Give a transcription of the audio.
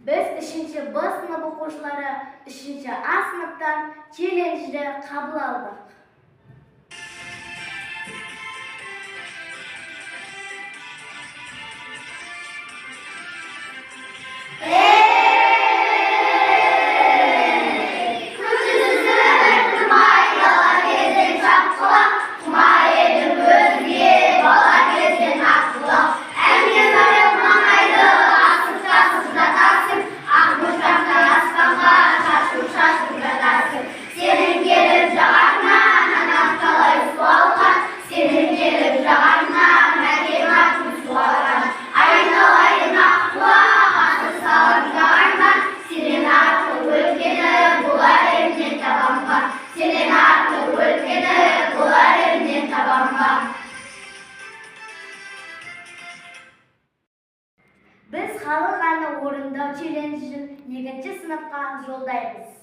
Biz 3-B sınıf оқушылары 3-A sınıftan челленджді қабыл алдық. Biz халық әні орындау челленджін 2-ші сыныпқа жолдаймыз.